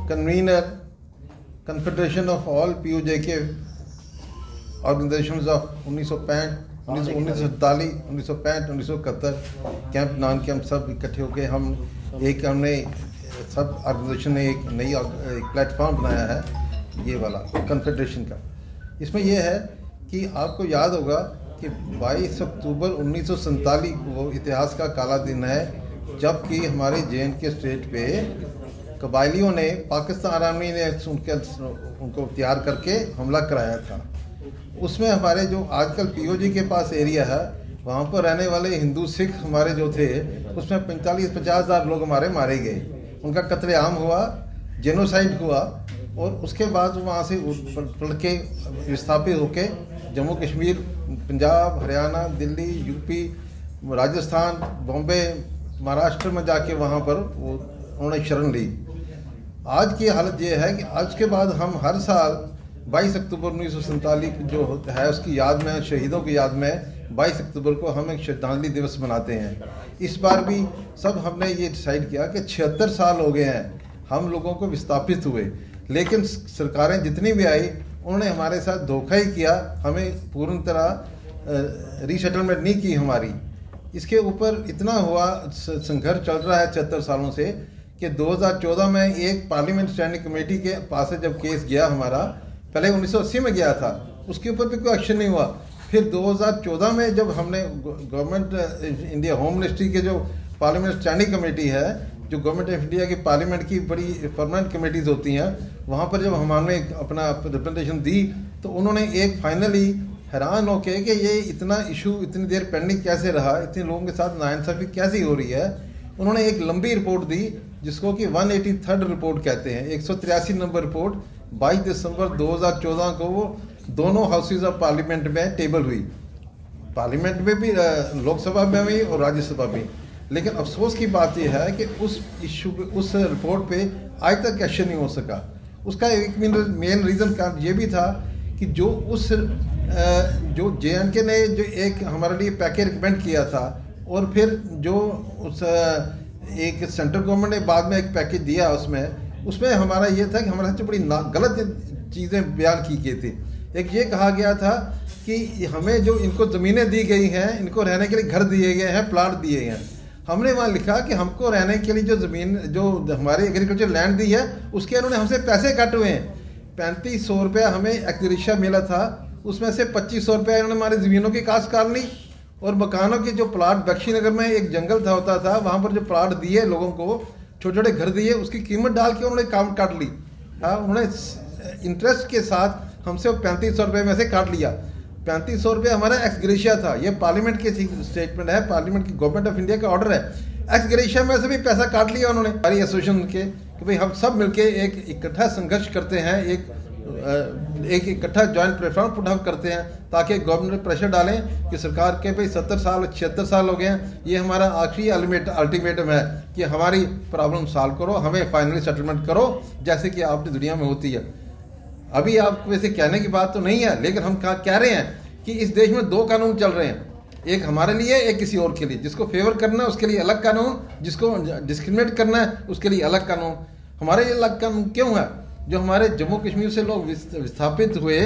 convener, Confederation of all POJK organizations of 1965, 1947, 1965, 1971 camp नान के हम सब इकट्ठे होके हमने सब ऑर्गेनाइजेशन ने एक नई प्लेटफॉर्म बनाया है ये वाला कन्फेडरेशन का। इसमें यह है कि आपको याद होगा कि 22 अक्टूबर 1947 को इतिहास का काला दिन है जबकि हमारे JNK स्टेट पे कबायलियों ने पाकिस्तान आर्मी ने उनको तैयार करके हमला कराया था। उसमें हमारे जो आजकल POJ के पास एरिया है वहाँ पर रहने वाले हिंदू सिख हमारे जो थे उसमें 45-50 हज़ार लोग हमारे मारे गए, उनका कत्लेआम हुआ, जेनोसाइड हुआ और उसके बाद वहाँ से पलट के विस्थापित होके जम्मू कश्मीर, पंजाब, हरियाणा, दिल्ली, यूपी, राजस्थान, बॉम्बे, महाराष्ट्र में जाके वहाँ पर उन्होंने शरण ली। आज की हालत ये है कि आज के बाद हम हर साल 22 अक्टूबर 1947 जो है उसकी याद में, शहीदों की याद में 22 अक्टूबर को हम एक श्रद्धांजलि दिवस मनाते हैं। इस बार भी सब हमने ये डिसाइड किया कि 76 साल हो गए हैं हम लोगों को विस्थापित हुए, लेकिन सरकारें जितनी भी आई उन्होंने हमारे साथ धोखा ही किया, हमें पूर्ण तरह रीसेटलमेंट नहीं की हमारी। इसके ऊपर इतना हुआ संघर्ष चल रहा है 76 सालों से कि 2014 में एक पार्लियामेंट स्टैंडिंग कमेटी के पास से जब केस गया हमारा, पहले 1980 में गया था, उसके ऊपर भी कोई एक्शन नहीं हुआ। फिर 2014 में जब हमने गवर्नमेंट इंडिया होम मिनिस्ट्री के जो पार्लियामेंट स्टैंडिंग कमेटी है, जो गवर्नमेंट ऑफ इंडिया की पार्लियामेंट की बड़ी परमानेंट कमेटीज़ होती हैं, वहाँ पर जब हमने अपना रिप्रेजेंटेशन दी तो उन्होंने एक फाइनली हैरान होके कि ये इतना इशू इतनी देर पेंडिंग कैसे रहा, इतने लोगों के साथ नाइंसाफ़ी कैसी हो रही है, उन्होंने एक लंबी रिपोर्ट दी जिसको कि 183rd रिपोर्ट कहते हैं, 183 नंबर रिपोर्ट 22 दिसंबर 2014 को वो दोनों हाउसेज ऑफ पार्लियामेंट में टेबल हुई, पार्लियामेंट में भी, लोकसभा में भी और राज्यसभा में। लेकिन अफसोस की बात यह है कि उस इशू पे, उस रिपोर्ट पे आज तक एक्शन नहीं हो सका। उसका एक मेन रीज़न का ये भी था कि जो JNK ने जो एक हमारे लिए पैकेज रिकमेंड किया था और फिर जो उस एक सेंट्रल गवर्नमेंट ने बाद में एक पैकेज दिया उसमें हमारा ये था कि हमारे साथ बड़ी गलत चीज़ें बयान की गई थी। एक ये कहा गया था कि हमें जो इनको ज़मीनें दी गई हैं, इनको रहने के लिए घर दिए गए हैं, प्लाट दिए हैं। हमने वहाँ लिखा कि हमको रहने के लिए जो ज़मीन, जो हमारी एग्रीकल्चर लैंड दी है उसके उन्होंने हमसे पैसे काटे हुए हैं। 3500 रुपया हमें एक्सग्रेशिया मिला था, उसमें से 2500 रुपया इन्होंने हमारी ज़मीनों की काश्त कर ली और मकानों के जो प्लाट बख्शी नगर में एक जंगल था होता था वहाँ पर जो प्लाट दिए लोगों को, छोटे छोटे घर दिए, उसकी कीमत डाल के उन्होंने काम काट ली। हाँ, उन्होंने इंटरेस्ट के साथ हमसे 3500 रुपये में से काट लिया। 3500 रुपये हमारा एक्सग्रेशिया था, ये पार्लियामेंट की स्टेटमेंट है, पार्लियामेंट की गवर्नमेंट ऑफ इंडिया का ऑर्डर है। एक्सग्रेशिया में से भी पैसा काट लिया उन्होंने हमारी एसोसिएशन के कि भाई हम सब मिलके एक इकट्ठा संघर्ष करते हैं, एक इकट्ठा जॉइंट प्लेटफॉर्म पुट अप करते हैं ताकि गवर्नमेंट प्रेशर डालें कि सरकार के भाई 70 साल 76 साल हो गए हैं, ये हमारा आखिरी अल्टीमेटम है कि हमारी प्रॉब्लम सॉल्व करो, हमें फाइनली सेटलमेंट करो जैसे कि आपकी दुनिया में होती है। अभी आपको वैसे कहने की बात तो नहीं है, लेकिन हम कह रहे हैं कि इस देश में 2 कानून चल रहे हैं, एक हमारे लिए, एक किसी और के लिए। जिसको फेवर करना है उसके लिए अलग कानून, जिसको डिस्क्रिमिनेट करना है उसके लिए अलग कानून। हमारे लिए अलग कानून क्यों है? जो हमारे जम्मू कश्मीर से लोग विस्थापित हुए,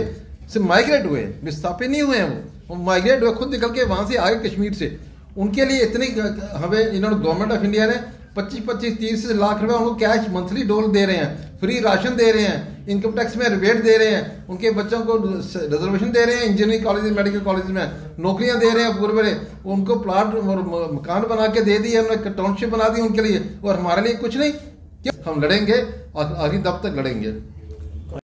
सिर्फ माइग्रेट हुए, विस्थापित नहीं हुए हैं, वो माइग्रेट हुए, खुद निकल के वहाँ से आए कश्मीर से। उनके लिए इतनी हमें इन्होंने गवर्नमेंट ऑफ इंडिया ने 25-30 लाख रुपए उनको कैश मंथली डोल दे रहे हैं, फ्री राशन दे रहे हैं, इनकम टैक्स में रिबेट दे रहे हैं, उनके बच्चों को रिजर्वेशन दे रहे हैं, इंजीनियरिंग कॉलेज, मेडिकल कॉलेज में नौकरियां दे रहे हैं पूरे, उनको प्लाट और मकान बना के दे दिए, उन्होंने टाउनशिप बना दी उनके लिए, और हमारे लिए कुछ नहीं। हम लड़ेंगे और आखिरी दम तक लड़ेंगे।